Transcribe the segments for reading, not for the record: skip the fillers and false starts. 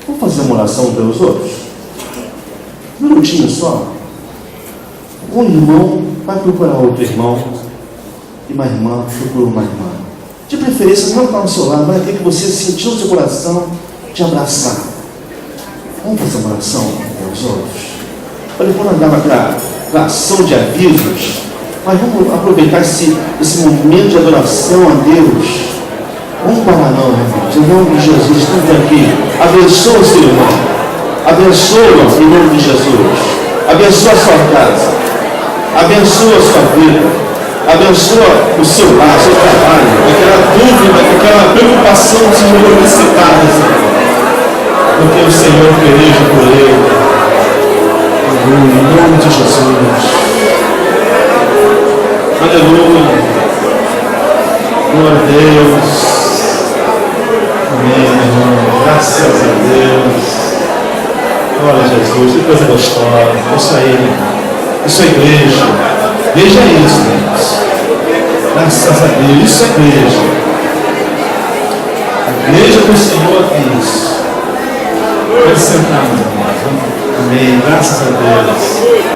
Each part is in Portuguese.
Vamos fazer uma oração pelos outros? Um minutinho só. Um irmão vai procurar outro irmão e uma irmã procura uma irmã. De preferência, não está ao seu lado, vai ter que você sentir no seu coração te abraçar. Vamos fazer uma oração pelos outros? Olha, quando andava para ação de avisos, mas vamos aproveitar esse momento de adoração a Deus. Vamos parar não, irmãos. Em nome de Jesus, estamos aqui. Abençoa o seu irmão. Abençoa em nome de Jesus. Abençoa a sua casa. Abençoa a sua vida. Abençoa o seu lar, o seu trabalho. Aquela dúvida, aquela preocupação do Senhor necessitada, Senhor. Porque o Senhor peleja por ele. Aleluia. Em nome de Jesus. Aleluia. Glória a Deus. Amém, irmão. Graças a Deus. Glória a Jesus. Que coisa gostosa. Isso aí. Isso é igreja. Igreja é isso, irmãos. Graças a Deus. Isso é igreja. A igreja do Senhor é isso. Pode sentar, meu irmão. Amém. Graças a Deus.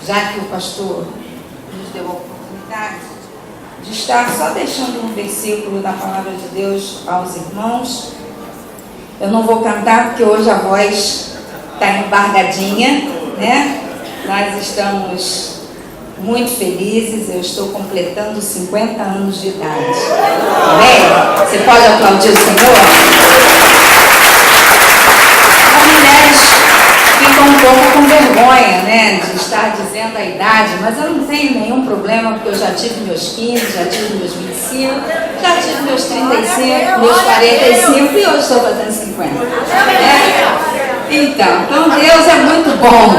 Já que o pastor deu a oportunidade de estar só deixando um versículo da palavra de Deus aos irmãos. Eu não vou cantar porque hoje a voz está embargadinha, né? Nós estamos muito felizes, eu estou completando 50 anos de idade. Amém? Você pode aplaudir o Senhor? As mulheres ficam um pouco com vergonha, né, de estar dizendo a idade, mas eu não tenho nenhum problema, porque eu já tive meus 15, já tive meus 25, já tive meus 35, meus 45 e hoje estou fazendo 50. Né? Então Deus é muito bom,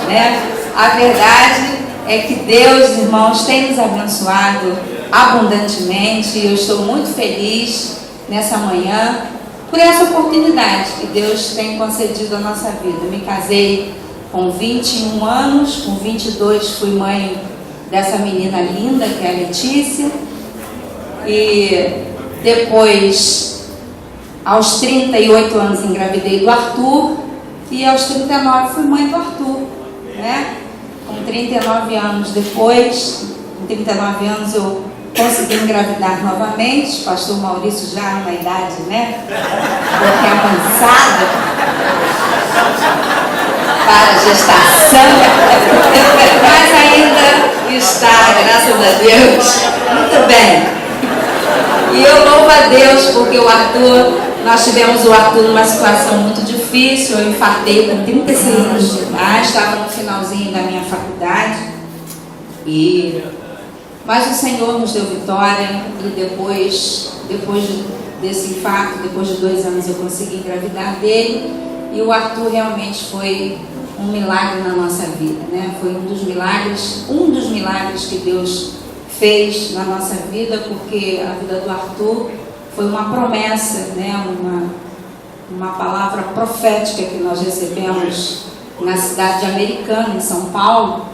né? A verdade é que Deus, irmãos, tem nos abençoado abundantemente e eu estou muito feliz nessa manhã por essa oportunidade que Deus tem concedido à nossa vida. Eu me casei com 21 anos, com 22 fui mãe dessa menina linda que é a Letícia, e depois, aos 38 anos, engravidei do Arthur, e aos 39 fui mãe do Arthur, né? Com 39 anos depois, com 39 anos eu consegui engravidar novamente, pastor Maurício já na idade, né? Porque avançada para a gestação, mas ainda está, graças a Deus, muito bem. E eu louvo a Deus porque o Arthur, nós tivemos o Arthur numa situação muito difícil. Eu infartei com 36 anos de idade, estava no finalzinho da minha faculdade, mas o Senhor nos deu vitória e depois desse infarto, depois de 2 anos eu consegui engravidar dele, e o Arthur realmente foi um milagre na nossa vida, né? Foi um dos milagres que Deus fez na nossa vida, porque a vida do Arthur foi uma promessa, né? Uma palavra profética que nós recebemos na cidade de Americana, em São Paulo,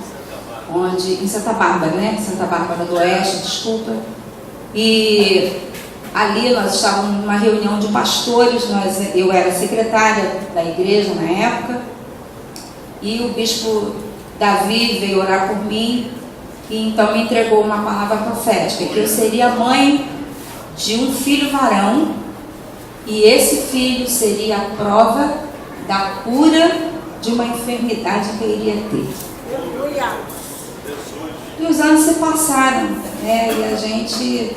em Santa Bárbara, né? Santa Bárbara do Oeste, desculpa. E ali nós estávamos numa reunião de pastores, eu era secretária da igreja na época, e o bispo Davi veio orar por mim, e então me entregou uma palavra profética, que eu seria mãe de um filho varão, e esse filho seria a prova da cura de uma enfermidade que eu iria ter. E os anos se passaram, né? E a gente,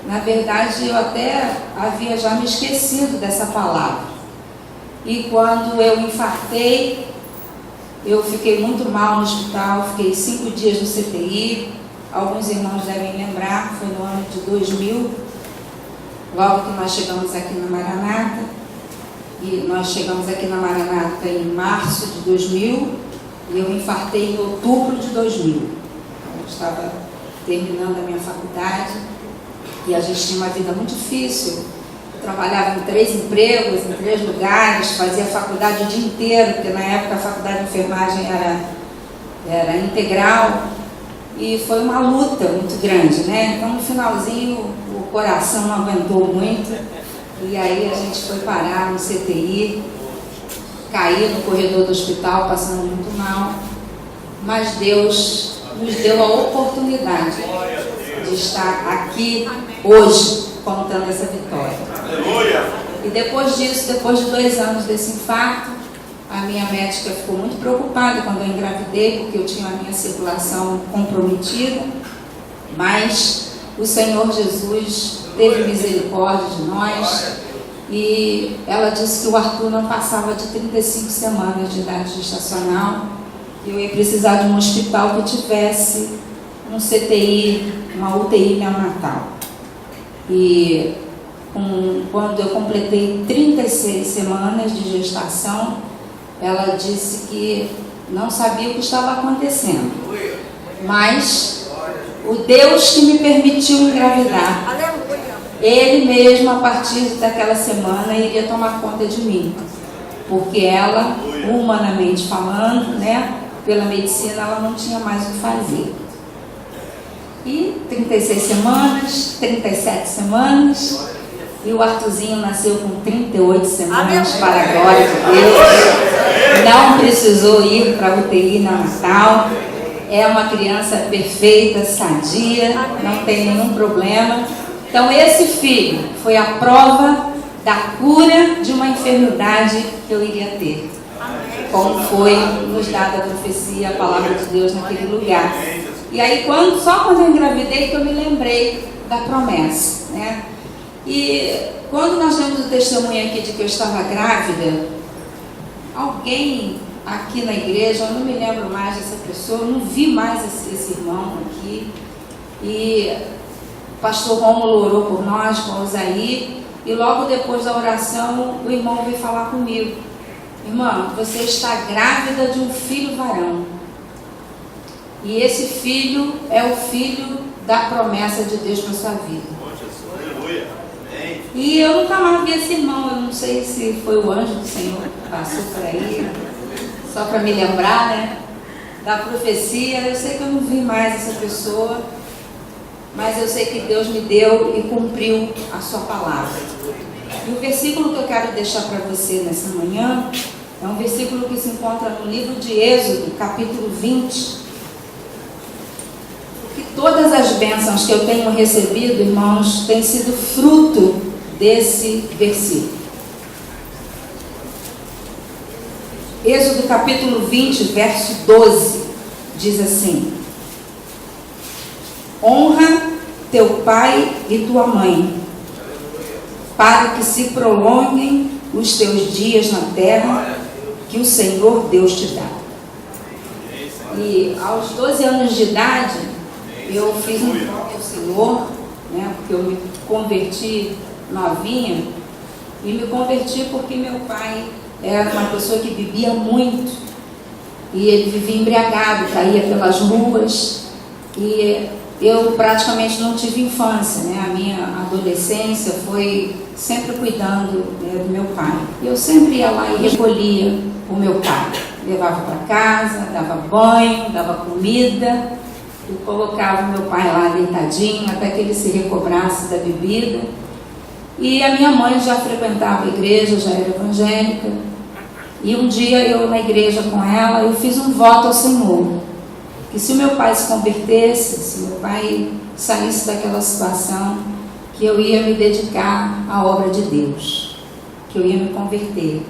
na verdade, eu até havia já me esquecido dessa palavra. E quando eu infartei, eu fiquei muito mal no hospital, fiquei 5 dias no CTI. Alguns irmãos devem lembrar, foi no ano de 2000, logo que nós chegamos aqui na Maranata. E nós chegamos aqui na Maranata em março de 2000, e eu infartei em outubro de 2000. Eu estava terminando a minha faculdade e a gente tinha uma vida muito difícil. Eu trabalhava em 3 empregos, em 3 lugares, fazia faculdade o dia inteiro, porque na época a faculdade de enfermagem era integral, e foi uma luta muito grande, né? Então no finalzinho o coração não aguentou muito, e aí a gente foi parar no CTI, caí no corredor do hospital passando muito mal, mas Deus nos deu a oportunidade de estar aqui hoje contando essa vitória. E depois disso, depois de 2 anos desse infarto, a minha médica ficou muito preocupada quando eu engravidei, porque eu tinha a minha circulação comprometida, mas o Senhor Jesus teve misericórdia de nós, e ela disse que o Arthur não passava de 35 semanas de idade gestacional. Eu ia precisar de um hospital que tivesse um CTI, uma UTI neonatal. E quando eu completei 36 semanas de gestação, ela disse que não sabia o que estava acontecendo, mas o Deus que me permitiu engravidar, Ele mesmo, a partir daquela semana, iria tomar conta de mim, porque ela, humanamente falando, né, pela medicina, ela não tinha mais o que fazer. E 36 semanas, 37 semanas, e o Arthurzinho nasceu com 38 semanas, para a glória de Deus. Não precisou ir para a UTI neonatal. é uma criança perfeita, sadia, não tem nenhum problema. Então esse filho foi a prova da cura de uma enfermidade que eu iria ter. Como foi nos dada a profecia, a palavra de Deus naquele lugar. E aí só quando eu engravidei que eu me lembrei da promessa, né? E quando nós temos o testemunho aqui de que eu estava grávida, alguém aqui na igreja, eu não me lembro mais dessa pessoa, eu não vi mais esse irmão aqui, e o pastor Rômulo orou por nós, com o Osaí, e logo depois da oração o irmão veio falar comigo: irmã, você está grávida de um filho varão, e esse filho é o filho da promessa de Deus para a sua vida. E eu nunca mais vi esse irmão, eu não sei se foi o anjo do Senhor que passou por aí, só para me lembrar, né, da profecia. Eu sei que eu não vi mais essa pessoa, mas eu sei que Deus me deu e cumpriu a sua palavra. E o versículo que eu quero deixar para você nessa manhã é um versículo que se encontra no livro de Êxodo, capítulo 20. Que todas as bênçãos que eu tenho recebido, irmãos, têm sido fruto desse versículo. Êxodo capítulo 20, verso 12, diz assim: honra teu pai e tua mãe, para que se prolonguem os teus dias na terra que o Senhor Deus te dá. E aos 12 anos de idade, eu fiz um voto ao Senhor, né, porque eu me converti novinha, e me converti porque meu pai era uma pessoa que bebia muito, e ele vivia embriagado, caía pelas ruas, e eu praticamente não tive infância, né? A minha adolescência foi sempre cuidando, né, do meu pai. Eu sempre ia lá e recolhia o meu pai, levava para casa, dava banho, dava comida, e colocava o meu pai lá deitadinho até que ele se recobrasse da bebida. E a minha mãe já frequentava a igreja, já era evangélica, e um dia eu na igreja com ela, eu fiz um voto ao Senhor, que se o meu pai se convertesse, se meu pai saísse daquela situação, que eu ia me dedicar à obra de Deus, que eu ia me converter.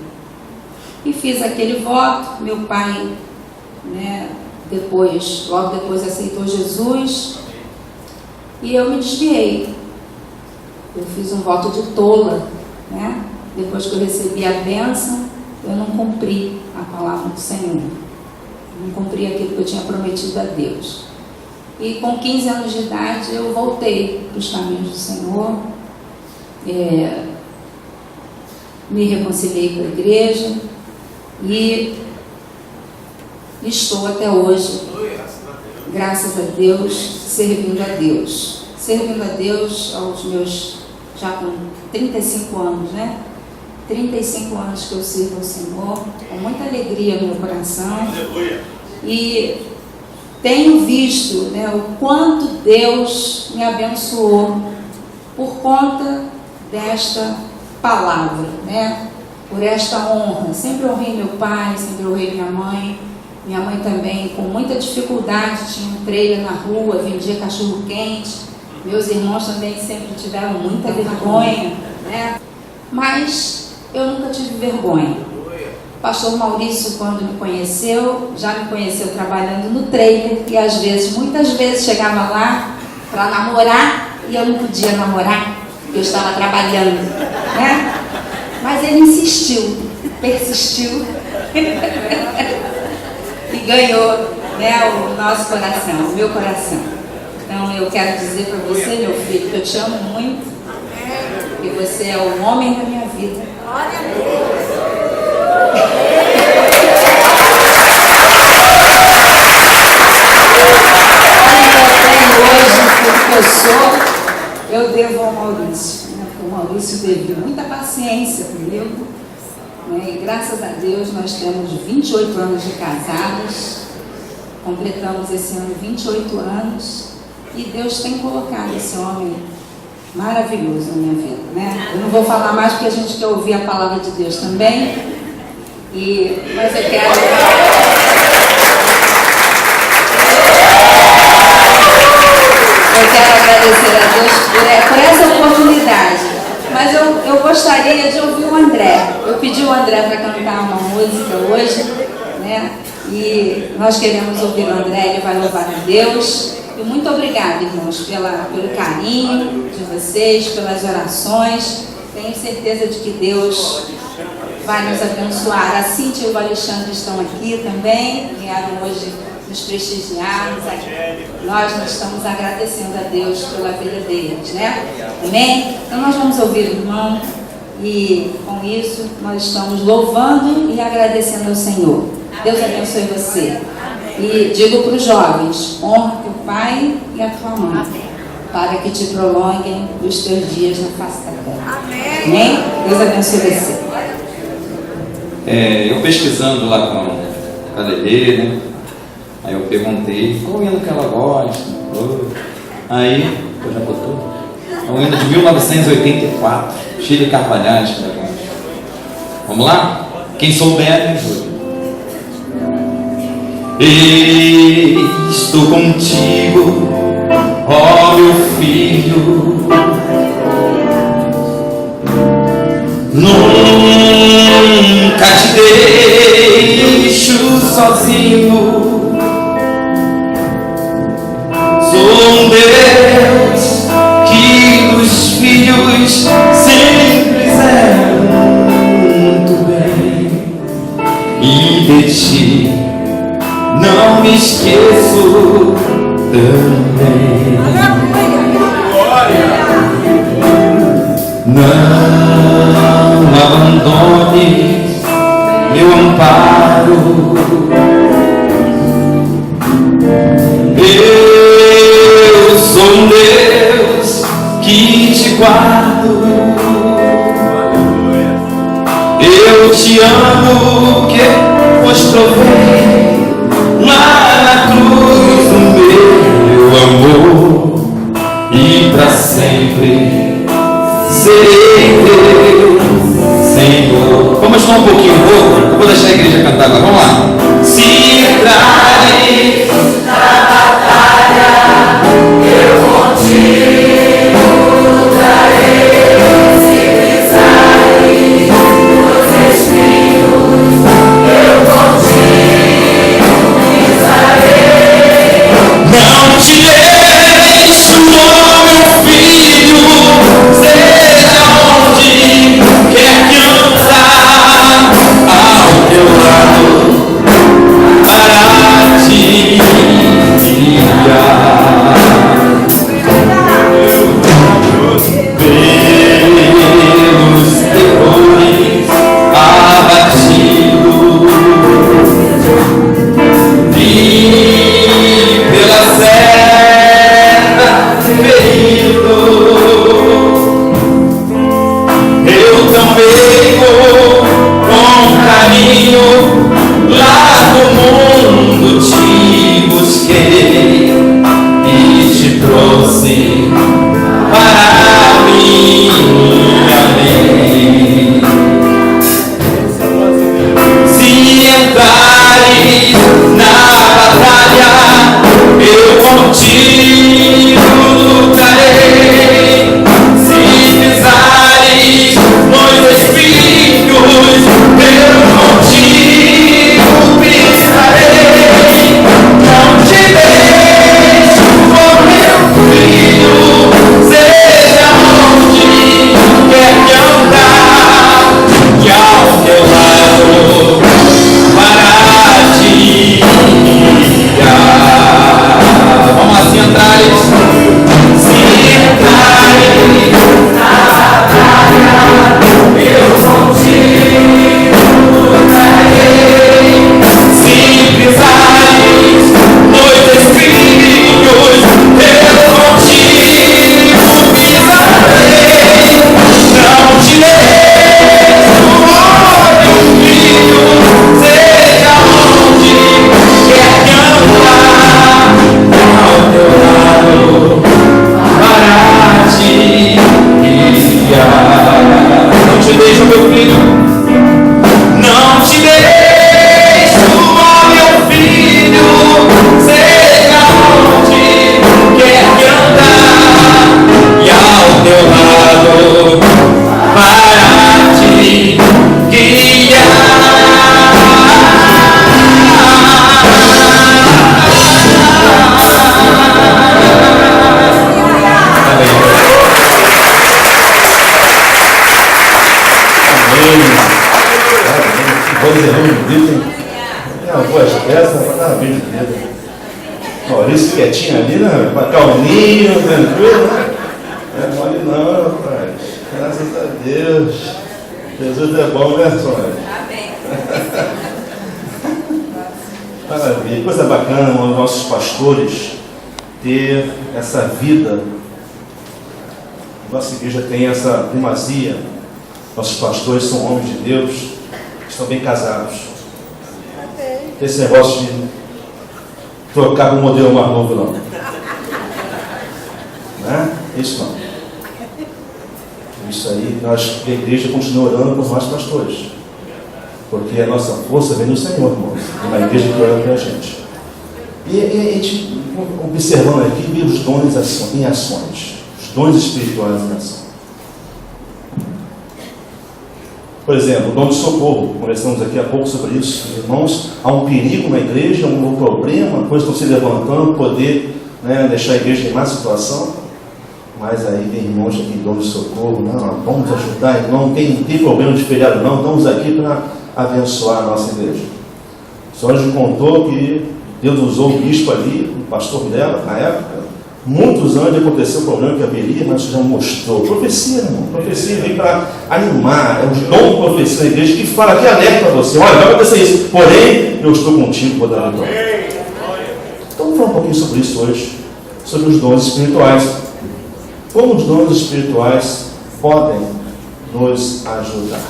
E fiz aquele voto. Meu pai, né, logo depois aceitou Jesus, e eu me desviei. Eu fiz um voto de tola, né? Depois que eu recebi a bênção, eu não cumpri a palavra do Senhor, não cumpri aquilo que eu tinha prometido a Deus. E com 15 anos de idade eu voltei para os caminhos do Senhor, me reconciliei com a igreja e estou até hoje, graças a Deus, servindo a Deus. Servindo a Deus aos meus, já com 35 anos, né? 35 anos que eu sirvo ao Senhor, com muita alegria no meu coração. E tenho visto, né, o quanto Deus me abençoou por conta desta palavra, né? Por esta honra. Sempre honrei meu pai, sempre honrei minha mãe. Minha mãe também, com muita dificuldade, tinha um trailer na rua, vendia cachorro quente. Meus irmãos também sempre tiveram muita vergonha, né? Mas eu nunca tive vergonha. O pastor Maurício, quando me conheceu, já me conheceu trabalhando no trailer, e às vezes, muitas vezes, chegava lá para namorar e eu não podia namorar, porque eu estava trabalhando, né? Mas ele insistiu, persistiu e ganhou, né, o nosso coração, o meu coração. Então eu quero dizer para você, meu filho, que eu te amo muito, que você é o homem da minha vida. Glória a Deus. Hoje, tudo que eu sou, eu devo ao Maurício, né? Porque o Maurício teve muita paciência comigo, né? E graças a Deus nós temos 28 anos de casados, completamos esse ano 28 anos, e Deus tem colocado esse homem maravilhoso na minha vida, né? Eu não vou falar mais porque a gente quer ouvir a palavra de Deus também, mas eu quero... gostaria de ouvir o André. Eu pedi o André para cantar uma música hoje, né? E nós queremos ouvir o André, ele vai louvar a Deus. E muito obrigada, irmãos, pelo carinho de vocês, pelas orações. Tenho certeza de que Deus vai nos abençoar. A Cíntia e o Alexandre estão aqui também, vieram hoje nos prestigiar. Nós estamos agradecendo a Deus pela vida deles, né? Amém? Então nós vamos ouvir o irmão e com isso nós estamos louvando e agradecendo ao Senhor. Deus abençoe você. E digo para os jovens: honra teu pai e a tua mãe, para que te prolonguem os teus dias na face da terra. Amém? Deus abençoe você. Eu pesquisando lá com a Lelê, né? Aí eu perguntei qual hino que ela gosta. Aí, eu já botou? É um hino de 1984, Chile Carvalhais. Vamos lá? Quem souber, me ajuda. Estou contigo, ó meu filho, nunca te deixo sozinho. Sou um Deus que dos filhos sempre zelo muito bem, e de ti não me esqueço também. Não abandone meu amparo. Eu sou um Deus que te guardo. Eu te amo, que vos provei lá na cruz o meu amor, e para sempre serei teu Senhor. Vamos só um pouquinho, eu vou deixar a igreja cantar agora, vamos lá. Se entrares na batalha, eu contigo lutarei. Se pisares nos espinhos, eu contigo pisarei. Não te deixo, ó meu filho, seja onde quer que andar, ao teu lado para te guiar. Pelos terrores abatido e pela seta ferido, eu também vou com carinho lá no mundo te busquei e te trouxe para minha lei. Se entrares na batalha, eu contigo lutarei. Se pisares nos espinhos, eu contigo pisarei. Não te deixo. Maurício quietinho ali, né? Calminho, tranquilo, né? Não é mole não, rapaz. Graças a Deus. Jesus é bom, né, Sônia? Amém. Maravilha. Coisa bacana, os nossos pastores ter essa vida. Nossa igreja tem essa primazia. Nossos pastores são homens de Deus, estão bem casados. Esse negócio de trocar para um modelo mais novo, não. Né? Isso não. Isso aí, nós, a igreja, continua orando por nós pastores. Porque a nossa força vem do Senhor, irmãos. E uma igreja que ora pela gente. E a gente, observando aqui, vê os dons em ações. Os dons espirituais em ação. Por exemplo, o dom de socorro. Conversamos aqui há pouco sobre isso. Irmãos, há um perigo na igreja, um problema, coisas estão se levantando, poder, né, deixar a igreja em má situação. Mas aí tem irmãos que têm dom de socorro. Não, vamos ajudar, irmão. Não tem problema de feriado, não. Estamos aqui para abençoar a nossa igreja. O senhor nos contou que Deus usou o bispo ali, o pastor dela, na época. Muitos anos aconteceu o problema que haveria, mas já mostrou. Profecia, irmão. Profecia vem para animar. É um dom de profecia na igreja que fala, que alerta você. Olha, vai acontecer isso. Porém, eu estou contigo, vou dar a vitória. Então, vamos falar um pouquinho sobre isso hoje. Sobre os dons espirituais. Como os dons espirituais podem nos ajudar.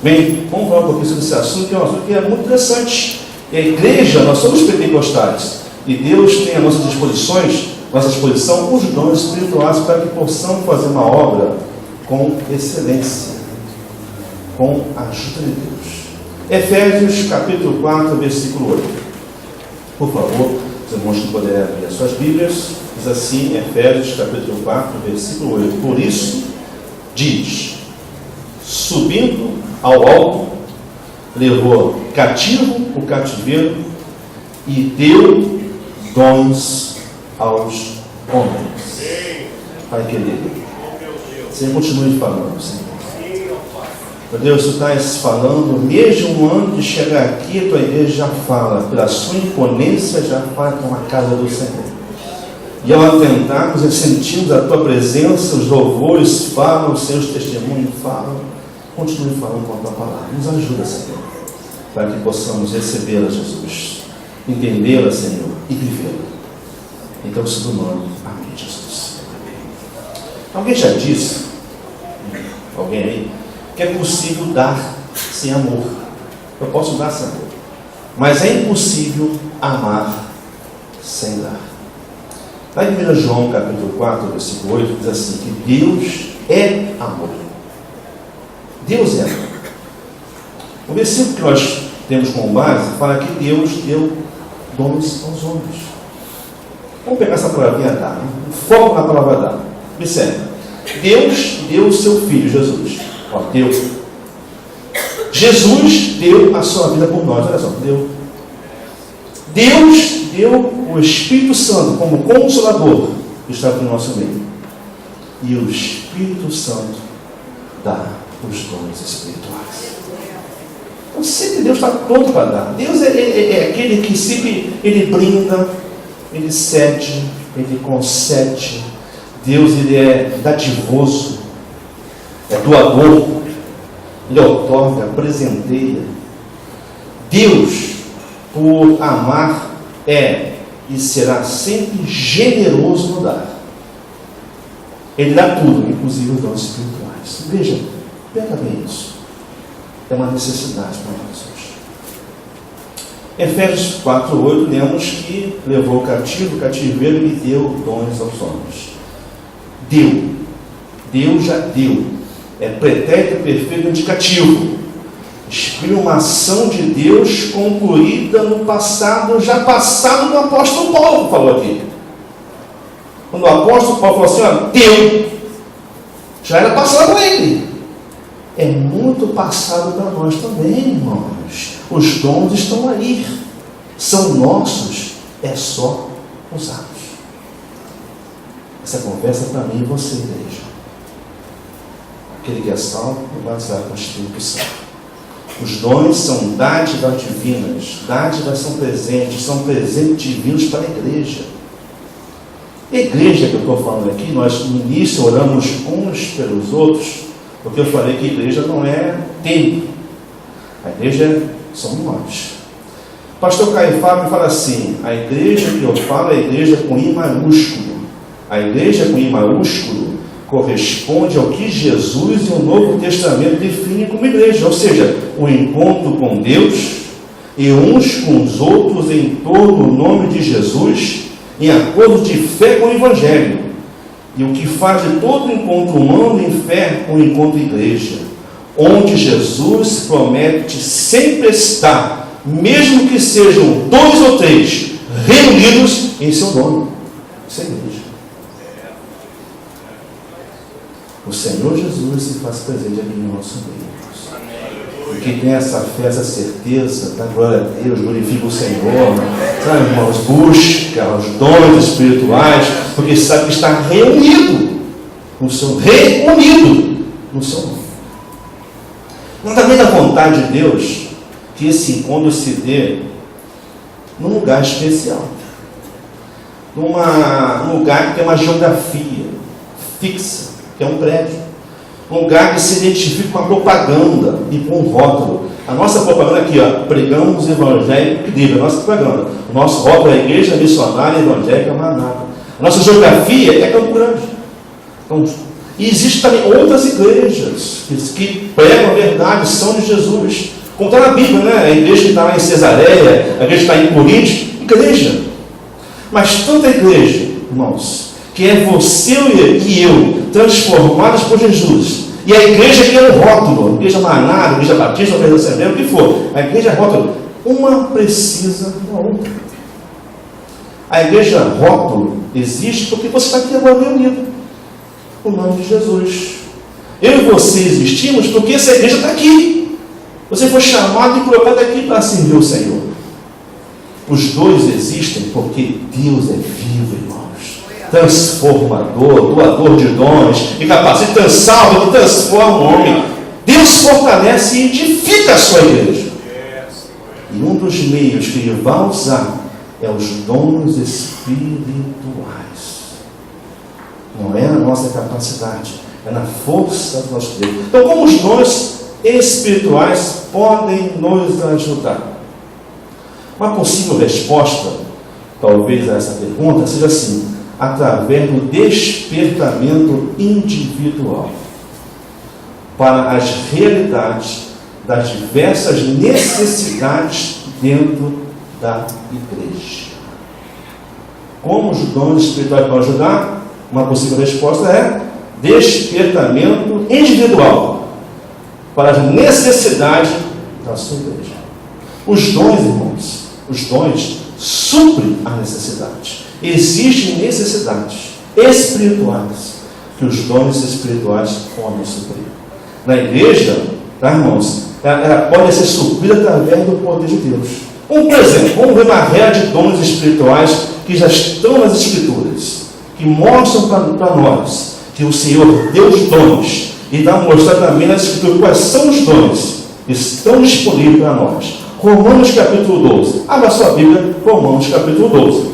Bem, vamos falar um pouquinho sobre esse assunto, que é um assunto que é muito interessante. E a igreja, nós somos pentecostais. E Deus tem à nossa disposição os dons espirituais para que possamos fazer uma obra com excelência, com a ajuda de Deus. Efésios capítulo 4, versículo 8. Por favor, os irmãos que puderem abrir as suas Bíblias, diz assim, Efésios capítulo 4, versículo 8. Por isso, diz, subindo ao alto, levou cativo o cativeiro e deu dons aos homens. Pai querido, Senhor, continue falando, Senhor. Meu Deus, tu estás falando, mesmo antes de chegar aqui, a tua igreja já fala, pela sua imponência, já fala com a casa do Senhor. E ao atentarmos e sentirmos a tua presença, os louvores falam, os seus testemunhos falam. Continue falando com a tua palavra. Nos ajuda, Senhor, para que possamos recebê-la, Jesus, entendê-la, Senhor, e vivê-la. Então, se do nome, amém, Jesus. Alguém já disse, alguém aí, que é possível dar sem amor. Eu posso dar sem amor, mas é impossível amar sem dar. Lá em 1 João capítulo 4, versículo 8, diz assim, que Deus é amor. Deus é amor. O versículo que nós temos como base fala que Deus deu dons aos homens. Vamos pegar essa palavrinha dar, né? O foco na palavra dar. Observe. Deus deu o seu Filho, Jesus. Ó, deu. Jesus deu a sua vida por nós. Olha só, deu. Deus deu o Espírito Santo como consolador que está no nosso meio. E o Espírito Santo dá os dons espirituais. Então sempre Deus está pronto para dar. Deus é aquele que sempre ele brinda, ele cede, ele concede. Deus ele é dadivoso, é doador, ele outorga, presenteia. Deus, por amar, é e será sempre generoso no dar. Ele dá tudo, inclusive os dons espirituais. Veja, pega bem isso. É uma necessidade para nós hoje. Efésios 4:8, lemos que levou o cativeiro e deu dons aos homens. Deus já deu. É pretérito perfeito indicativo. Exprime uma ação de Deus concluída no passado, já passado do apóstolo Paulo, falou aqui. Quando o apóstolo Paulo falou assim, ó, deu, já era passado com ele. É muito passado para nós também, irmãos. Os dons estão aí, são nossos, é só usá-los. Essa conversa para mim e você, igreja. Aquele que é salvo, vai batizar com o Espírito Santo. Os dons são dádivas divinas. Dádivas são presentes divinos para a igreja. A igreja que eu estou falando aqui, nós no início oramos uns pelos outros, porque eu falei que a igreja não é templo. A igreja somos nós. O pastor Caio Fábio fala assim: a igreja que eu falo é a igreja com I maiúsculo. A igreja com I maiúsculo corresponde ao que Jesus e o Novo Testamento definem como igreja, ou seja, o encontro com Deus e uns com os outros em torno do nome de Jesus, em acordo de fé com o Evangelho, e o que faz de todo encontro humano em fé um encontro igreja, onde Jesus promete sempre estar, mesmo que sejam 2 ou 3 reunidos em seu nome. Isso é igreja. O Senhor Jesus se faz presente aqui no nosso meio. E quem tem essa fé, essa certeza, dá glória a Deus, glorifica o Senhor, sabe, irmãos, busca os dons espirituais, porque sabe que está reunido no seu nome. Mas também da vontade de Deus que esse encontro se dê num lugar especial, num lugar que tem uma geografia fixa, que é um prédio, um lugar que se identifica com a propaganda e com o rótulo. A nossa propaganda aqui, ó, pregamos o Evangelho incrível, a nossa propaganda. O nosso rótulo é a Igreja Missionária Evangélica Maranata. A nossa geografia é Campo Grande. Então, e existem também outras igrejas que pregam a verdade, são de Jesus. Como está na Bíblia, né? A igreja que está lá em Cesareia, a igreja que está em Corinto, igreja. Mas tanta igreja, irmãos, que é você e eu, transformados por Jesus. E a igreja que é o rótulo, a igreja Maranata, a igreja Batista, a igreja Assembleia, o que for. A igreja é rótulo. Uma precisa da outra. A igreja rótulo existe porque você está aqui agora reunido. O nome de Jesus. Eu e você existimos porque essa igreja está aqui. Você foi chamado e colocado aqui para servir o Senhor. Os dois existem porque Deus é vivo, irmãos. Transformador, doador de dons, e capacita, transsalva, que transforma o homem. Deus fortalece e edifica a sua igreja. E um dos meios que Ele vai usar é os dons espirituais. Não é a nossa capacidade, é na força do nosso Deus. Então, como os dons espirituais podem nos ajudar? Uma possível resposta, talvez, a essa pergunta seja assim: através do despertamento individual para as realidades das diversas necessidades dentro da igreja. Como os dons espirituais podem ajudar? Uma possível resposta é despertamento individual para as necessidades da sua igreja. Os dons, irmãos, os dons suprem a necessidade. Existem necessidades espirituais que os dons espirituais podem suprir. Na igreja, tá, irmãos, ela pode ser suprida através do poder de Deus. Por exemplo, vamos ver uma réia de dons espirituais que já estão nas Escrituras, que mostram para nós que o Senhor deu os dons e dá a mostrar também nas Escrituras quais são os dons que estão disponíveis para nós. Romanos capítulo 12. Abra sua Bíblia, Romanos capítulo 12.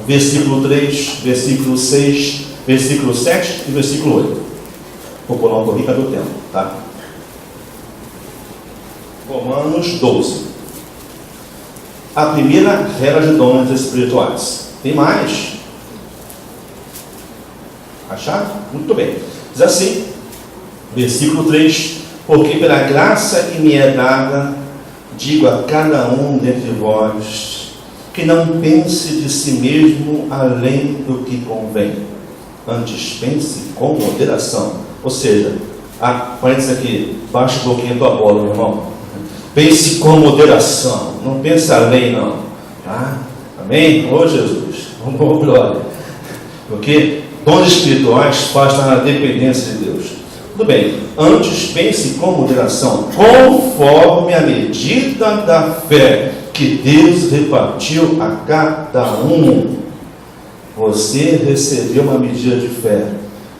Versículo 3, versículo 6, versículo 7 e versículo 8. Vou pular um pouquinho para o tempo, tá? Romanos 12. A primeira regra de dons espirituais. Tem mais? Acharam? Muito bem. Diz assim, versículo 3: porque pela graça que me é dada, digo a cada um dentre vós, que não pense de si mesmo além do que convém, antes pense com moderação. Ou seja, parênteses aqui, baixa um pouquinho a tua bola, meu irmão. Pense com moderação, não pense além, não. Tá? Amém? Ô Jesus, vamos glória. Porque dons espirituais faz estar na dependência de Deus. Tudo bem, antes pense com moderação, conforme a medida da fé que Deus repartiu a cada um. Você recebeu uma medida de fé.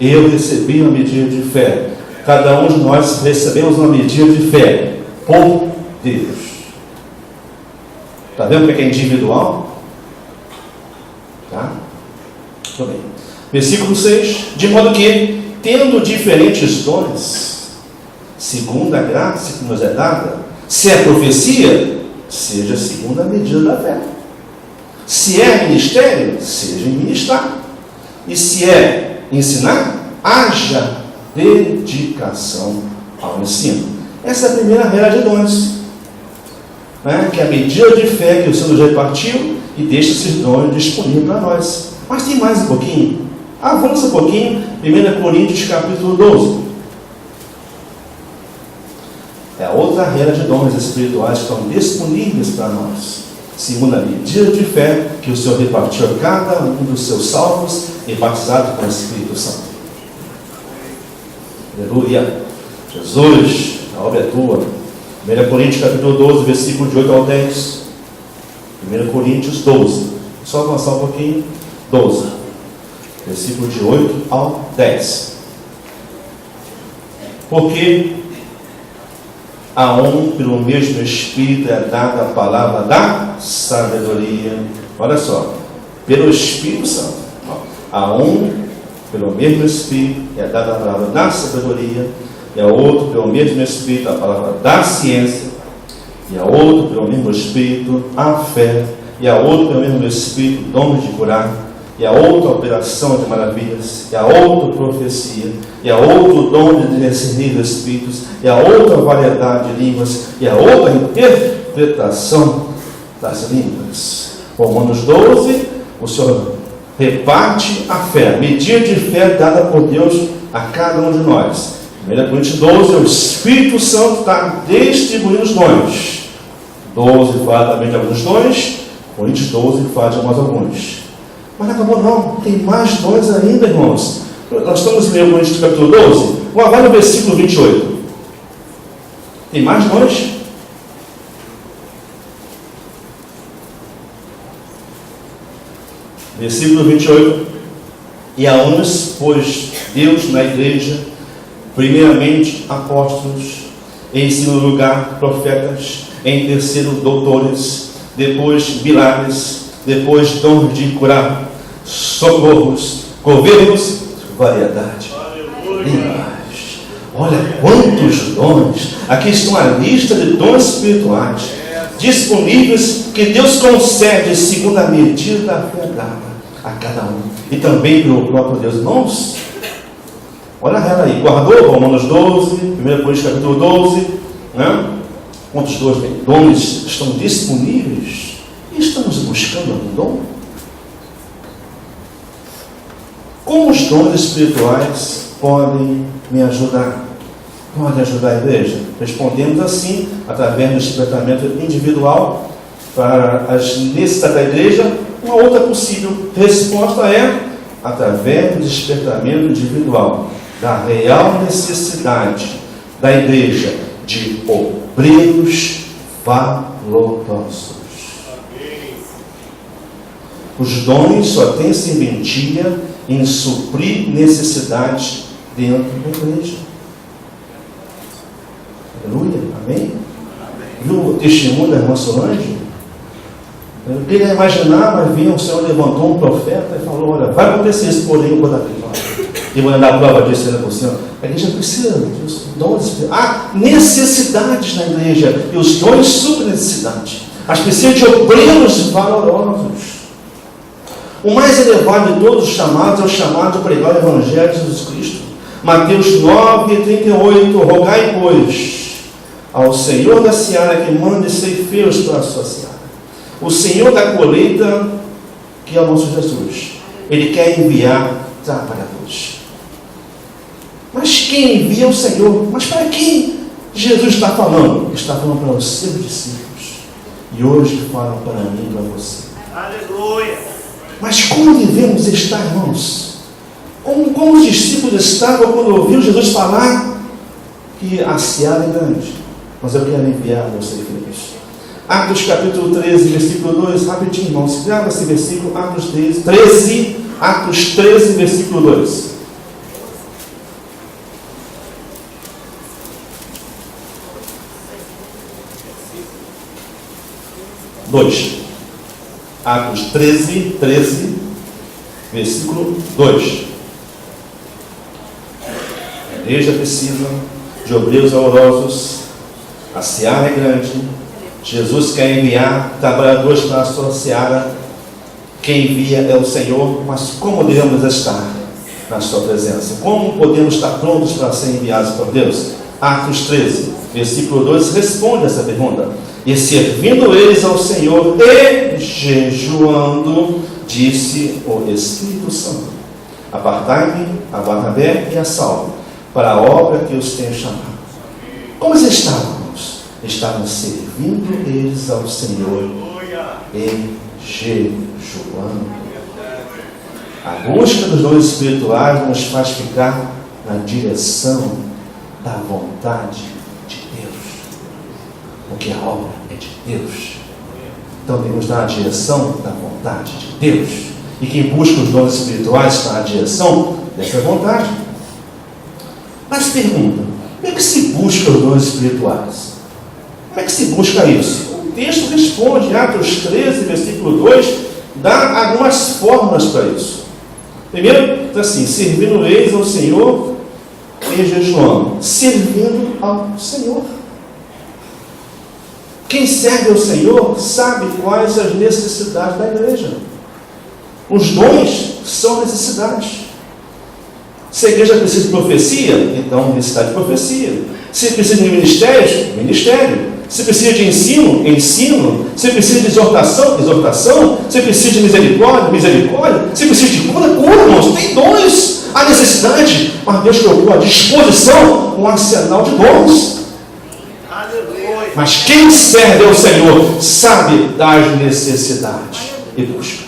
Eu recebi uma medida de fé. Cada um de nós recebemos uma medida de fé por Deus. Está vendo o que é individual? Tá? Muito bem. Versículo 6. De modo que, tendo diferentes dons, segundo a graça que nos é dada, se é profecia, seja segundo a medida da fé. Se é ministério, seja em ministrar. E se é ensinar, haja dedicação ao ensino. Essa é a primeira regra de dons, né? Que é a medida de fé que o Senhor nos repartiu e deixa esses dons disponíveis para nós. Mas tem mais um pouquinho. Avança um pouquinho, 1 Coríntios capítulo 12. É a outra regra de dons espirituais que estão disponíveis para nós, segundo a medida de fé que o Senhor repartiu a cada um dos seus salvos e batizados com o Espírito Santo. Aleluia! Jesus, a obra é tua. 1 Coríntios capítulo 12, versículo de 8 ao 10. 1 Coríntios 12. Só avançar um pouquinho. 12. Versículo de 8 ao 10. Porque a um pelo mesmo Espírito é dada a palavra da sabedoria. Olha só. Pelo Espírito Santo. A um pelo mesmo Espírito é dada a palavra da sabedoria. E a outro pelo mesmo Espírito a palavra da ciência. E a outro pelo mesmo Espírito a fé. E a outro pelo mesmo Espírito dom de curar. E a outra operação de maravilhas, e a outra profecia, e a outro dom de discernir espíritos, e a outra variedade de línguas, e a outra interpretação das línguas. Romanos 12, o Senhor reparte a fé, a medida de fé dada por Deus a cada um de nós. 1 Coríntios 12, o Espírito Santo está distribuindo os dons. 12 fala também de alguns dons, Coríntios 12 fala de mais alguns. Mas não acabou não, tem mais dons ainda, irmãos. Nós estamos em 1 Coríntios capítulo 12. Vai no versículo 28. Tem mais dons? Versículo 28. E a uns pôs Deus na igreja, primeiramente apóstolos, em segundo lugar profetas, em terceiro doutores, depois milagres, depois dons de curar, socorros, governos, variedade, línguas. Olha quantos dons. Aqui estão a lista de dons espirituais disponíveis que Deus concede segundo a medida da fé dada a cada um. E também pelo próprio Deus. Irmãos, olha ela aí. Guardou Romanos 12, 1 Coríntios capítulo 12, né? Quantos dons estão disponíveis? Estamos buscando algum dom? Como os dons espirituais podem me ajudar? Podem ajudar a igreja? Respondemos assim, através do despertamento individual para as necessidades da igreja. Uma outra possível resposta é através do despertamento individual, da real necessidade da igreja de obreiros valorosos. Os dons só têm serventia em suprir necessidades dentro da igreja. Aleluia, amém? Viu o testemunho da irmã Solange? Eu queria imaginar, mas vinha o Senhor levantou um profeta e falou: olha, vai acontecer isso, porém eu vou dar prova. E vou dar prova disso ainda por cima. A igreja precisa dos dons. Há necessidades na igreja e os dons supram necessidades. As precisam de obreiros valorosos. O mais elevado de todos os chamados é o chamado de pregar o Evangelho de Jesus Cristo. Mateus 9, 38. Rogai, pois, ao Senhor da seara que mande ceifeiros para a sua seara. O Senhor da colheita, que é o nosso Jesus, Ele quer enviar trabalhadores. Mas quem envia é o Senhor. Mas para quem Jesus está falando? Ele está falando para os seus discípulos. E hoje falam para mim e para você. Aleluia! Mas como devemos estar, irmãos? Como os discípulos estavam quando ouviram Jesus falar que a seara é grande, mas eu quero enviar meus ceifeiros. Atos capítulo 13, versículo 2, rapidinho, irmãos, grava esse versículo, Atos 13, Atos 13, versículo 2. Atos 13, versículo 2. A igreja precisa de obreiros valorosos, a seara é grande, Jesus quer enviar trabalhadores para a sua seara, quem envia é o Senhor, mas como devemos estar na sua presença? Como podemos estar prontos para ser enviados por Deus? Atos 13, versículo 2 responde essa pergunta. E servindo eles ao Senhor e jejuando, disse o Espírito Santo: apartai-me a Barnabé e a Saulo para a obra que os tenho chamado. Como eles estavam, irmãos? Estavam servindo eles ao Senhor e jejuando. A busca dos dons espirituais nos faz ficar na direção da vontade de Deus, porque a obra é de Deus. Então devemos estar na direção da vontade de Deus, e quem busca os dons espirituais está na direção dessa vontade. Mas pergunta: como é que se busca os dons espirituais? Como é que se busca isso? O texto responde, Atos 13, versículo 2, dá algumas fórmulas para isso. Primeiro, está assim: servindo eles ao Senhor e jejuando. Servindo ao Senhor. Quem serve ao Senhor sabe quais as necessidades da igreja. Os dons são necessidades. Se a igreja precisa de profecia, então necessidade de profecia. Se precisa de ministérios, ministério. Se precisa de ensino, ensino. Se precisa de exortação, exortação. Se precisa de misericórdia, misericórdia. Se precisa de cura, cura, irmãos. Tem dons. Há necessidade, mas Deus colocou à disposição um arsenal de dons. Mas quem serve ao Senhor sabe das necessidades e busca.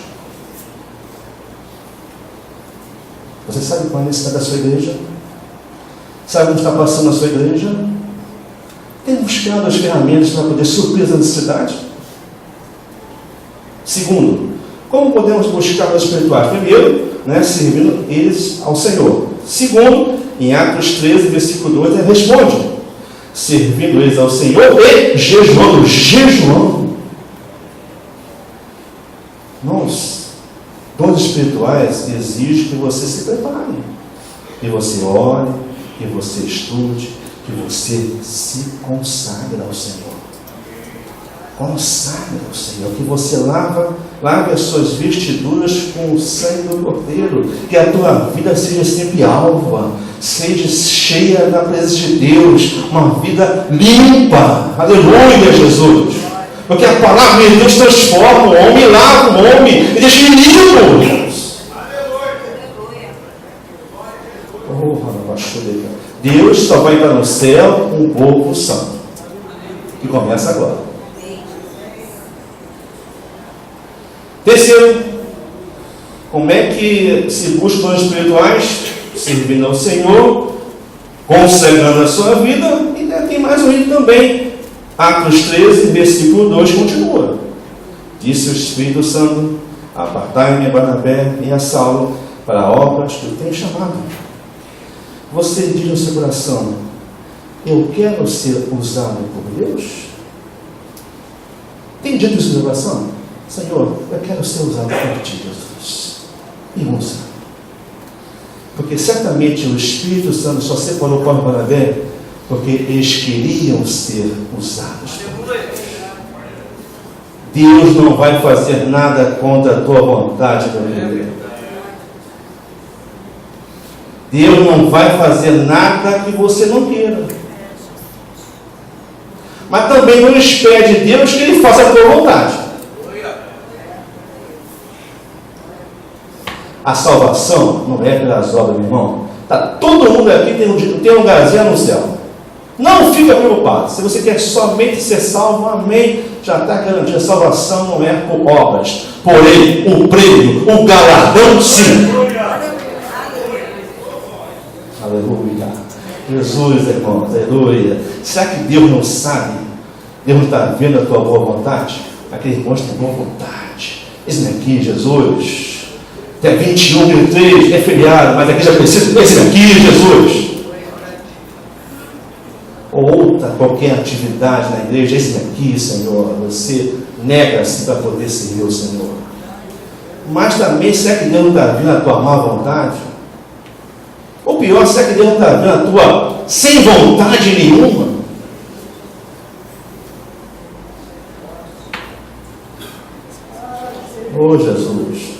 Você sabe qual é a necessidade da sua igreja? Sabe o que está passando na sua igreja? Tem buscado as ferramentas para poder suprir essa necessidade? Segundo, como podemos buscar os espirituais? Primeiro, servindo eles ao Senhor. Segundo, em Atos 13, versículo 2, ele responde: servindo eles ao Senhor e jejuando. Jejuando. Irmãos, dons espirituais exigem que você se prepare, que você ore, que você estude, que você se consagre ao Senhor. Consagre ao Senhor, que você lave as suas vestiduras com o sangue do Cordeiro, que a tua vida seja sempre alva, seja cheia da presença de Deus, uma vida limpa. Aleluia, Jesus! Porque a palavra de Deus transforma o homem, lava o homem e deixa ele limpo. Deus só vai entrar no céu com um povo santo, que começa agora. Terceiro, como é que se busca dons espirituais? Servindo ao Senhor, consagrando a sua vida, e tem mais um item também. Atos 13, versículo 2 continua: disse o Espírito Santo: apartai-me a Barnabé e a Saulo para obras que eu tenho chamado. Você diz no seu coração: eu quero ser usado por Deus? Tem dito isso no seu coração? Senhor, eu quero ser usado por ti, Jesus. E usa. Porque certamente o Espírito Santo só separou Paulo e Barnabé porque eles queriam ser usados por Deus. Deus não vai fazer nada contra a tua vontade, meu Deus. Deus não vai fazer nada que você não queira. Mas também não espere de Deus que Ele faça a tua vontade. A salvação não é pelas obras, meu irmão. Todo mundo aqui tem um lugarzinho no céu. Não fica preocupado. Se você quer somente ser salvo, amém, já está garantido. A salvação não é por obras. Porém, o prêmio, o galardão, sim. Aleluia. Jesus, irmãos, aleluia. Será que Deus não sabe? Deus não está vendo a tua boa vontade? Aqueles irmãos têm boa vontade. Eles não é aqui, Jesus. Até 21, 23, é feriado, mas aqui já precisa, esse daqui, Jesus. Ou outra, qualquer atividade na igreja, esse daqui, Senhor, você nega-se para poder servir o Senhor. Mas também, será que Deus não está vendo a tua má vontade? Ou pior, será que Deus não está vendo a tua sem vontade nenhuma? Oh, Jesus.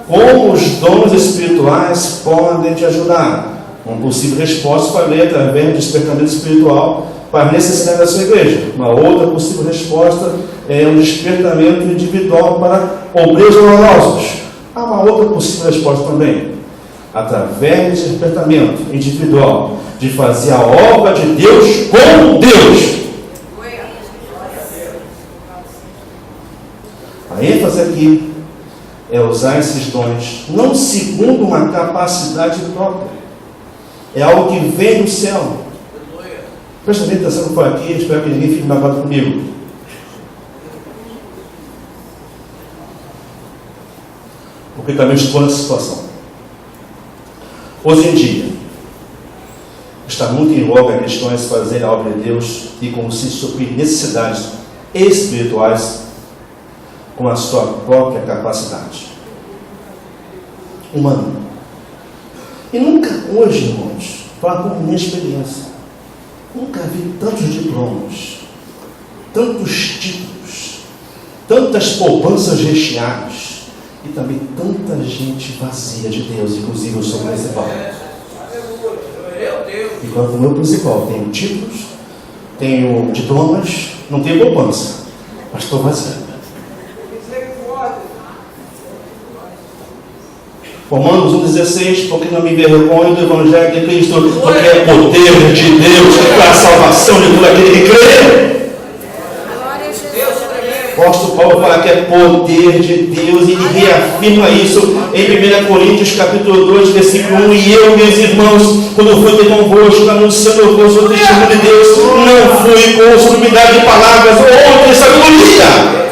Como os dons espirituais podem te ajudar? Uma possível resposta para ler através do despertamento espiritual para a necessidade da sua igreja. Uma outra possível resposta é um despertamento individual para obreiros dolorosos. Há uma outra possível resposta também. Através do despertamento individual de fazer a obra de Deus com Deus. A ênfase aqui é usar esses dons não segundo uma capacidade própria. É algo que vem do céu. Presta bem atenção que foi aqui, espero que ninguém fique magoado comigo. Porque também estou nessa situação. Hoje em dia, está muito em voga questões de fazer a obra de Deus e como se suprir necessidades espirituais com a sua própria capacidade humana. E nunca hoje, irmãos, falo com minha experiência, nunca vi tantos diplomas, tantos títulos, tantas poupanças recheadas e também tanta gente vazia de Deus, inclusive eu sou o principal. Enquanto o meu principal tenho títulos, tenho diplomas, não tenho poupança, mas estou vazio. Romanos 1,16, porque não me envergonho do Evangelho de Cristo, porque é poder de Deus para a salvação de todo aquele que crê. O apóstolo Paulo fala que é poder de Deus e ele reafirma isso em 1 Coríntios capítulo 2, versículo 1. E eu, meus irmãos, quando fui ter convosco, anunciando o vosso testemunho de Deus, não fui com sublimidade de palavras ou de sabedoria.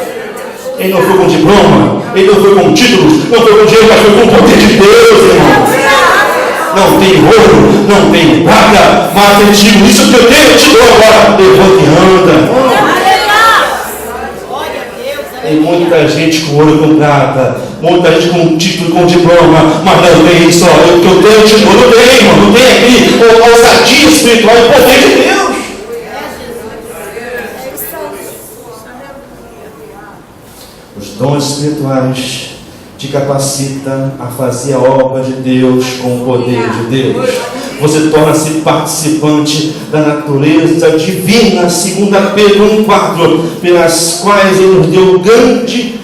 Ele não foi com diploma, ele não foi com títulos, não foi com dinheiro, mas foi com o poder de Deus, irmão. Não tem ouro, não tem prata, mas eu digo, isso que eu tenho, eu te dou agora. Levanta e anda. Tem muita gente com ouro e com prata, muita gente com título e com diploma, mas não tem isso. O que eu tenho, eu te dou, não tem, irmão, não tem aqui. A ousadia espiritual é o poder de Deus. Os dons espirituais te capacitam a fazer a obra de Deus com o poder de Deus. Você torna-se participante da natureza divina, segundo Pedro 1,4, pelas quais Ele nos deu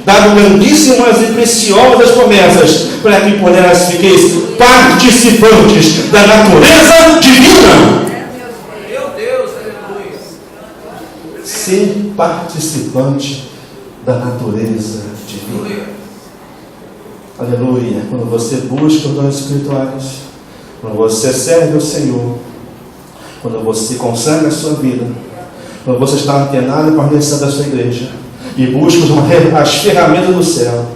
dado grandíssimas e preciosas promessas, para que por elas fiqueis participantes da natureza divina. Meu Deus, aleluia. Ser participante da natureza divina. Aleluia. Quando você busca os dons espirituais, quando você serve o Senhor, quando você consagra a sua vida, quando você está antenado para a necessidade da sua igreja e busca as ferramentas do céu,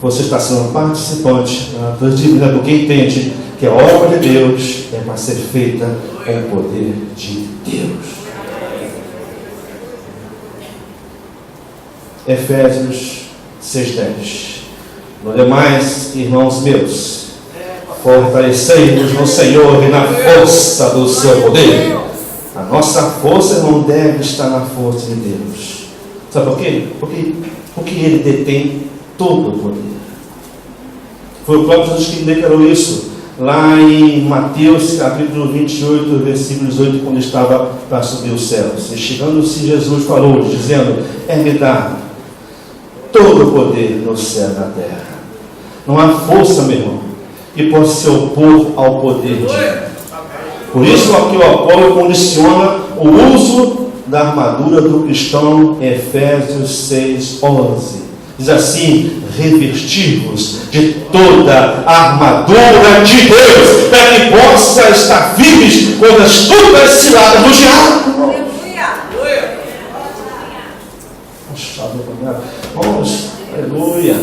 você está sendo participante da natureza divina, porque entende que a obra de Deus é para ser feita com o poder de Deus. Efésios 6,10. No demais, irmãos meus, fortalecei-nos no Senhor e na força do seu poder. A nossa força não deve estar na força de Deus. Sabe por quê? Porque Ele detém todo o poder. Foi o próprio Jesus que declarou isso lá em Mateus capítulo 28, versículo 18, quando estava para subir os céus. E chegando-se, Jesus falou, dizendo: é-me dado todo o poder no céu e na terra. Não há força, meu irmão, que possa se opor ao poder de Deus. Por isso aqui o Apolo condiciona o uso da armadura do cristão em Efésios 6,11. Diz assim: revestir-vos de toda a armadura de Deus, para que possa estar firmes contra as todas as ciladas do diabo. Vamos, aleluia.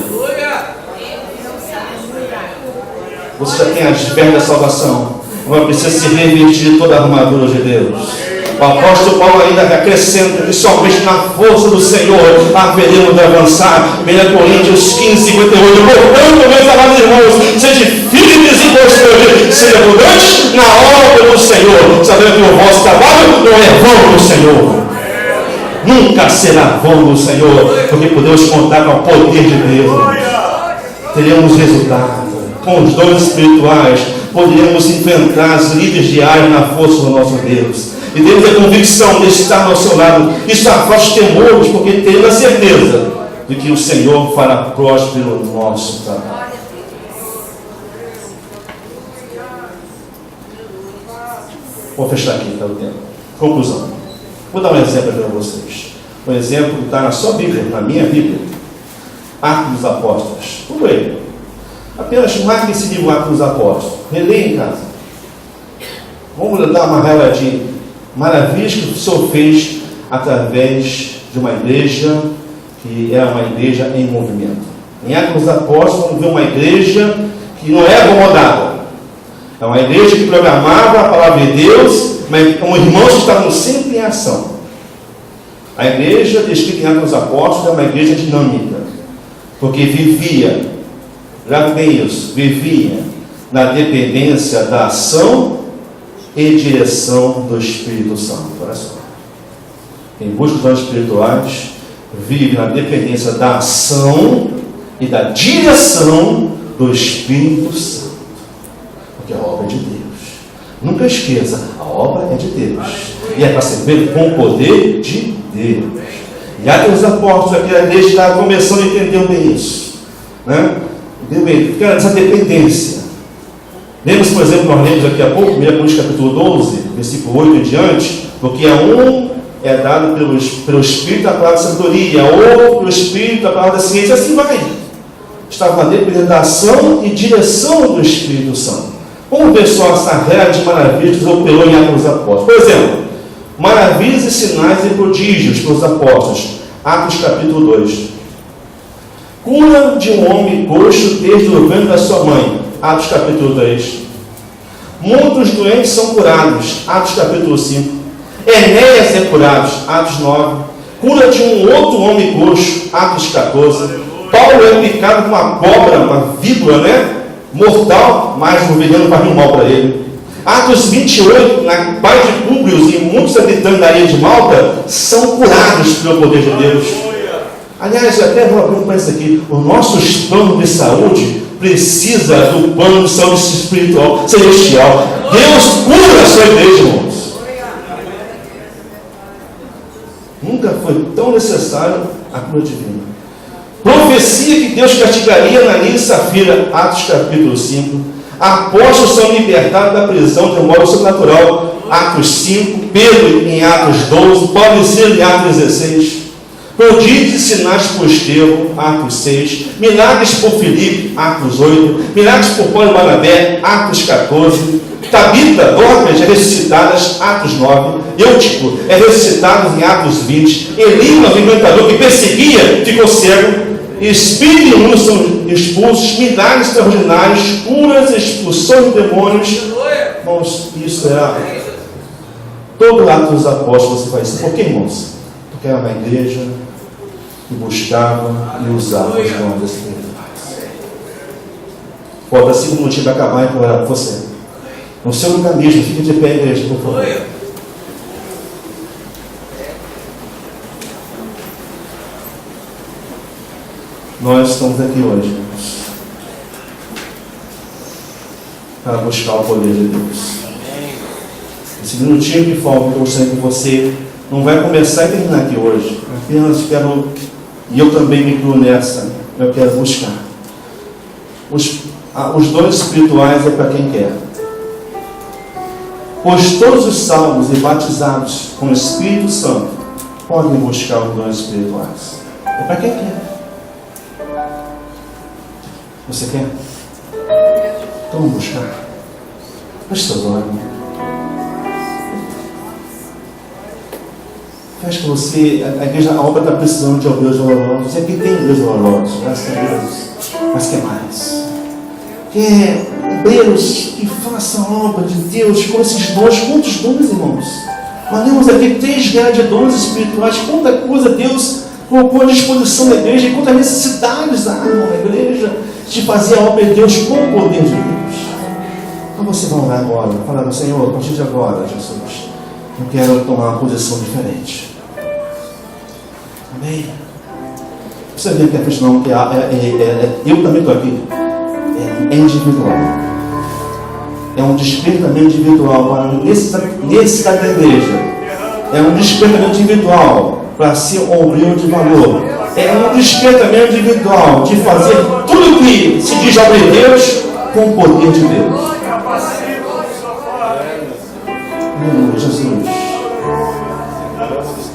já tem as vestes da salvação, agora precisa se revestir de toda a armadura de Deus. O apóstolo Paulo ainda acrescenta que somente na força do Senhor haveremos de avançar. 1 Coríntios 15, 58. Portanto, meus amados irmãos, seja firmes e constantes, seja prudentes na obra do Senhor, sabendo que o vosso trabalho não é vão do Senhor. Nunca será vão do Senhor, porque podemos contar com o poder de Deus. Teremos resultado com os dons espirituais, poderemos enfrentar as lides diárias na força do nosso Deus. E temos a convicção de estar ao seu lado. Isso afasta os temores, porque temos a certeza de que o Senhor fará próspero o nosso trabalho. Vou fechar aqui, tá o tempo. Conclusão. Vou dar um exemplo para vocês. Um exemplo que está na sua Bíblia, na minha Bíblia. Atos dos Apóstolos. Vamos ver. Apenas marque esse livro Atos dos Apóstolos. Releia em casa. Vamos dar uma reladinha. Maravilhas que o Senhor fez através de uma igreja que era uma igreja em movimento. Em Atos dos Apóstolos, vamos ver uma igreja que não é acomodada. É uma igreja que programava a palavra de Deus, mas com irmãos que estavam sempre em ação. A igreja descrita em Atos dos Apóstolos é uma igreja dinâmica, porque vivia, já bem isso, vivia na dependência da ação e direção do Espírito Santo. Olha só. Quem busca os dons espirituais vive na dependência da ação e da direção do Espírito Santo. Porque a obra é de Deus. Nunca esqueça, a obra é de Deus. E é para ser feito com o poder de Deus. E Atos dos Apóstolos, aqui a igreja está começando a entender bem isso. Né? Entendeu bem? Fica essa dependência. Lemos, por exemplo, nós lemos aqui a pouco, 1 Coríntios capítulo 12, versículo 8 em diante, porque a um é dado pelo Espírito a palavra da sabedoria, a outro pelo Espírito a palavra da ciência, assim vai. Estava dependendo da ação e direção do Espírito Santo. Vamos ver só essa regra de maravilhas que operou em Atos dos Apóstolos. Por exemplo, maravilhas e sinais e prodígios pelos apóstolos. Atos capítulo 2. Cura de um homem coxo desde o ventre da sua mãe. Atos capítulo 3. Muitos doentes são curados. Atos capítulo 5. Enéas é curado. Atos 9. Cura de um outro homem coxo. Atos 14. Paulo é picado com uma cobra, uma víbora, né? Mortal, mas o veneno faz mal para ele. Atos 28, na paz de Públio e muitos habitantes da ilha de Malta são curados pelo poder de Deus. Aliás, até vou abrir um parênteses aqui. Os nossos planos de saúde precisa do plano de saúde espiritual, celestial. Deus cura a sua igreja, irmãos. Nunca foi tão necessário a cura divina. Profecia que Deus castigaria Ananias e Safira, Atos capítulo 5. Apóstolos são libertados da prisão de um modo sobrenatural, Atos 5. Pedro em Atos 12. Paulo e Silas em Atos 16. Prodígios e sinais por Estevão, Atos 6. Milagres por Filipe, Atos 8. Milagres por Paulo e Barnabé, Atos 14. Tabita, Dorcas, ressuscitadas, Atos 9. Eutico é ressuscitado em Atos 20. Elimas, o inventador que perseguia, ficou cego. Espíritos imundos são expulsos. Milagres extraordinários, curas, expulsões de demônios. Irmãos, isso é todo o ato dos apóstolos. Você faz isso. Por que, irmãos? Porque era uma igreja que buscava e usava os dons espirituais. Falta 5 minutinhos para acabar e para orar por você. No seu lugar mesmo, fique de pé, igreja, por favor. Nós estamos aqui hoje, irmãos, para buscar o poder de Deus. Esse minutinho que falta, eu sei que você não vai começar e terminar aqui hoje. Apenas quero, e eu também me incluo nessa, eu quero buscar. Os dons espirituais é para quem quer. Pois todos os salvos e batizados com o Espírito Santo podem buscar os dons espirituais. É para quem quer. Você quer? Então vamos buscar. Feche seus olhos. Feche com você. A igreja, a obra está precisando de obreiros valorosos. Você aqui tem obreiros valorosos, graças a Deus. Mas quer mais? Quer obreiros que façam a obra de Deus com esses dons. Quantos dons, irmãos? Nós temos aqui 3 grandes dons espirituais. Quanta coisa Deus colocou à disposição da igreja e quantas necessidades há, irmão, na igreja de fazer a obra de Deus com o poder de Deus. Então você vai orar agora, falar: Senhor, a partir de agora, Jesus, eu quero tomar uma posição diferente. Amém? Você vê que a questão que eu também estou aqui, é individual. É um despertamento individual para nesse da igreja. É um despertamento individual para ser um obreiro de valor. É um despertamento individual de fazer tudo que se diz obra de Deus com o poder de Deus. Aleluia, Jesus.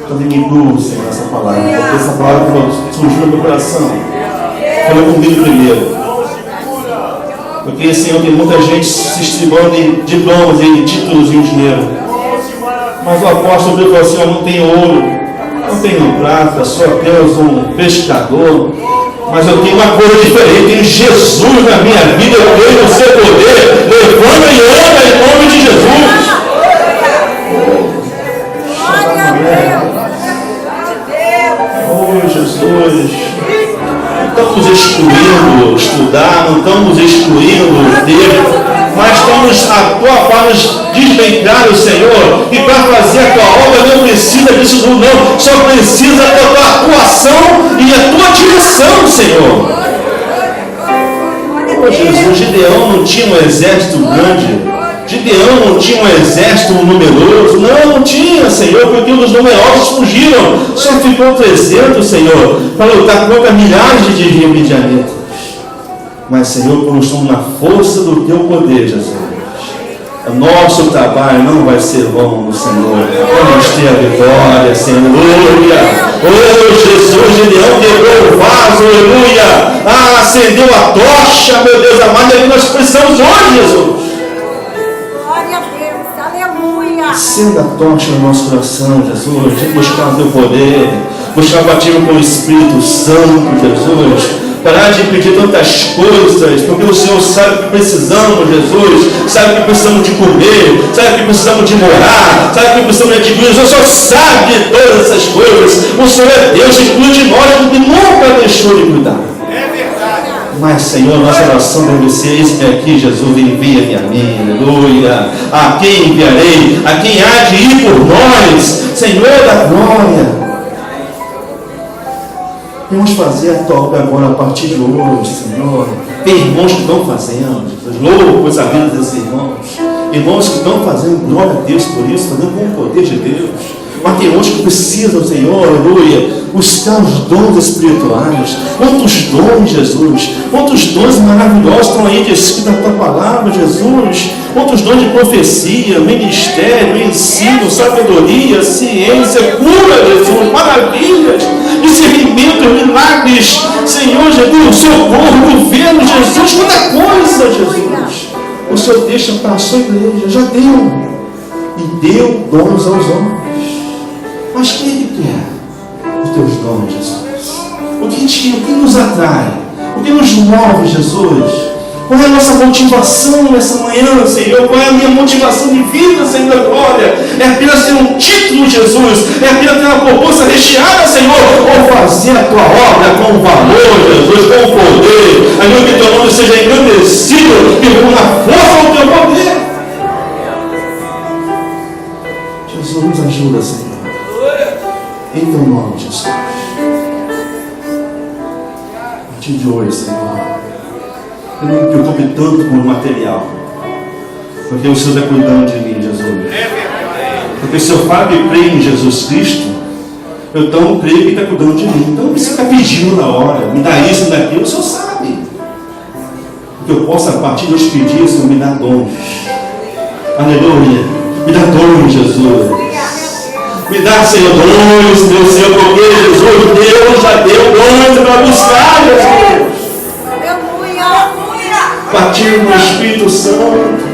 Também me induz, Senhor, essa palavra, porque essa palavra surgiu no meu coração. Falou comigo primeiro. Porque, Senhor, tem muita gente se estribando em diplomas, em títulos e em dinheiro. Mas o apóstolo falou assim: eu não tenho ouro, não tenho prata, sou apenas um pescador. Mas eu tenho uma coisa diferente, tenho Jesus na minha vida, eu creio no seu poder. Levanta e anda em nome de Jesus. Oh, Jesus. Não estamos excluindo estudar, não estamos excluindo Deus, mas estamos a tua parte nos desvencilhar, Senhor, e para fazer a tua obra não precisa disso tudo, não, só precisa da tua atuação e a tua direção, Senhor. Oh, Jesus, Gideão não tinha um exército grande. Gideão não tinha um exército numeroso. Não tinha, Senhor, porque os numerosos fugiram. Só ficou 300, Senhor, para lutar contra milhares de midianitas. Mas, Senhor, como estamos na força do teu poder, Jesus, o nosso trabalho não vai ser vão, Senhor. Vamos ter a vitória, Senhor. Aleluia. Oh, Jesus, Gideão quebrou o vaso, aleluia. Acendeu a tocha, meu Deus amado, é que nós precisamos hoje, Jesus. Acenda a tocha no nosso coração, Jesus, de buscar o teu poder, buscar o batismo com o Espírito Santo, Jesus. Parar de pedir tantas coisas, porque o Senhor sabe que precisamos, Jesus, sabe que precisamos de comer, sabe que precisamos de morar, sabe que precisamos de adquirir. O Senhor sabe de todas essas coisas. O Senhor é Deus que cuida de nós, porque nunca deixou de cuidar. Mas, Senhor, nossa oração deve ser: esse aqui, Jesus, envia-me a mim, aleluia. A quem enviarei? A quem há de ir por nós, Senhor da glória. Vamos fazer a tua obra agora a partir de hoje, Senhor. Tem irmãos que estão fazendo, Jesus, loucos a vida desses irmãos. Irmãos que estão fazendo, glória a Deus por isso, fazendo com o poder de Deus. Mas tem irmãos que precisam, Senhor, aleluia, buscar os dons espirituais. Quantos dons, Jesus, quantos dons maravilhosos estão aí descritos na tua palavra, Jesus. Quantos dons de profecia, ministério, ensino, sabedoria, ciência, cura, Jesus, maravilhas, discernimento, milagres, Senhor Jesus, socorro, governo, Jesus, muita coisa, Jesus. O Senhor deixa para a sua igreja, já deu, e deu dons aos homens. Mas quem Ele quer? Os teus dons, Jesus. O que nos atrai? O que nos move, Jesus? Qual é a nossa motivação nessa manhã, Senhor? Qual é a minha motivação de vida, Senhor da glória? É apenas ter um título, Jesus? É apenas ter uma proposta recheada, Senhor? Ou fazer a tua obra com valor, Jesus, com poder? Ainda que teu nome seja engrandecido e com a força do teu poder. Jesus, nos ajuda, Senhor. Em teu nome, Jesus. A partir de hoje, Senhor, eu não me preocupe tanto com o material, porque o Senhor está cuidando de mim, Jesus. Porque se eu falo e creio em Jesus Cristo, eu então creio que Ele está cuidando de mim. Então não precisa ficar pedindo na hora, me dá isso, me dá aquilo, o Senhor sabe. Que eu possa, a partir de hoje, pedir, Senhor, me dá dons. Aleluia. Me dá dons, Jesus. Me dá, Senhor, dons, meu Senhor, porque Jesus, Deus já deu dons para buscar, Jesus. Batismo no Espírito Santo.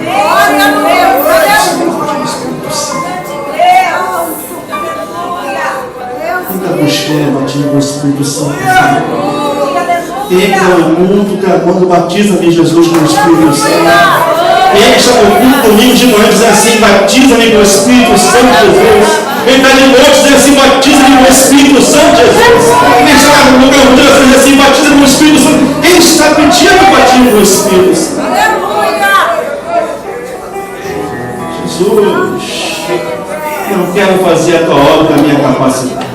Quem está buscando batismo no Espírito Santo? Quem está no mundo clamando, batiza-me, Jesus, com o Espírito Santo. Quem está no culto domingo de manhã dizendo assim, batiza-me com o Espírito Santo, Jesus. Quem está de noite dizendo assim, batiza-me com o Espírito Santo, Jesus. Quem está no meu dia dizendo assim, batiza-me com o Espírito Santo. Quem está pedindo batismo com o Espírito Santo? Jesus, eu não quero fazer a tua obra na minha capacidade,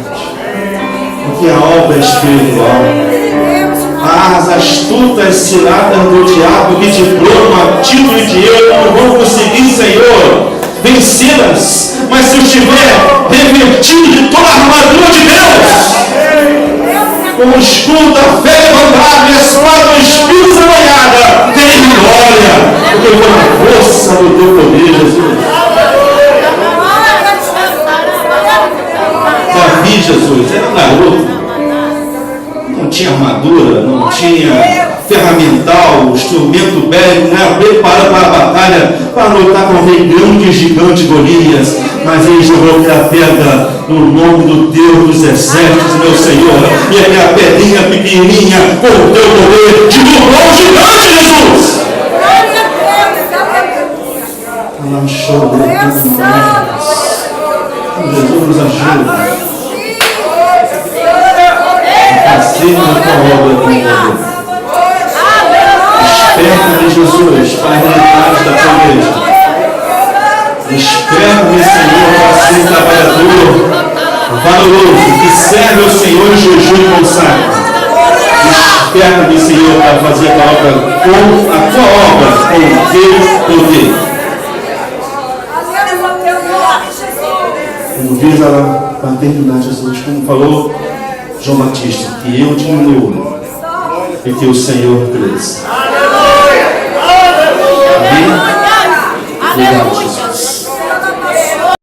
porque a obra é espiritual. As astutas ciladas do diabo que te broma, título de dinheiro, não vão conseguir, Senhor, vencê-las. Mas se eu estiver revestido de toda a armadura de Deus, com o escudo da fé levantada e a espada do Espírito amanhada, tem glória, porque eu vou na força do teu poder, Jesus. Davi, Jesus, era um garoto. Não tinha armadura, não tinha ferramental, instrumento bélico, não era preparado para a batalha, para lutar com o rei grande e gigante Golias. Mas ele jogou aquela pedra no nome do Deus dos exércitos, meu Senhor. E aquela pedrinha pequenininha, com o teu poder, derrubou o gigante, Jesus. Ela chorou, Jesus nos ajuda. Fazer a tua obra com poder. Desperta-me, Jesus, para a realidade da tua igreja. Desperta-me, Senhor, para ser trabalhador, valoroso, que serve ao Senhor em jejum e consagra. Desperta-me, Senhor, para fazer a tua obra com a tua obra, com o teu poder. Como diz a paternidade, Jesus, como falou João Batista, que eu diminua e que o Senhor cresça. Amém? Obrigado, Jesus.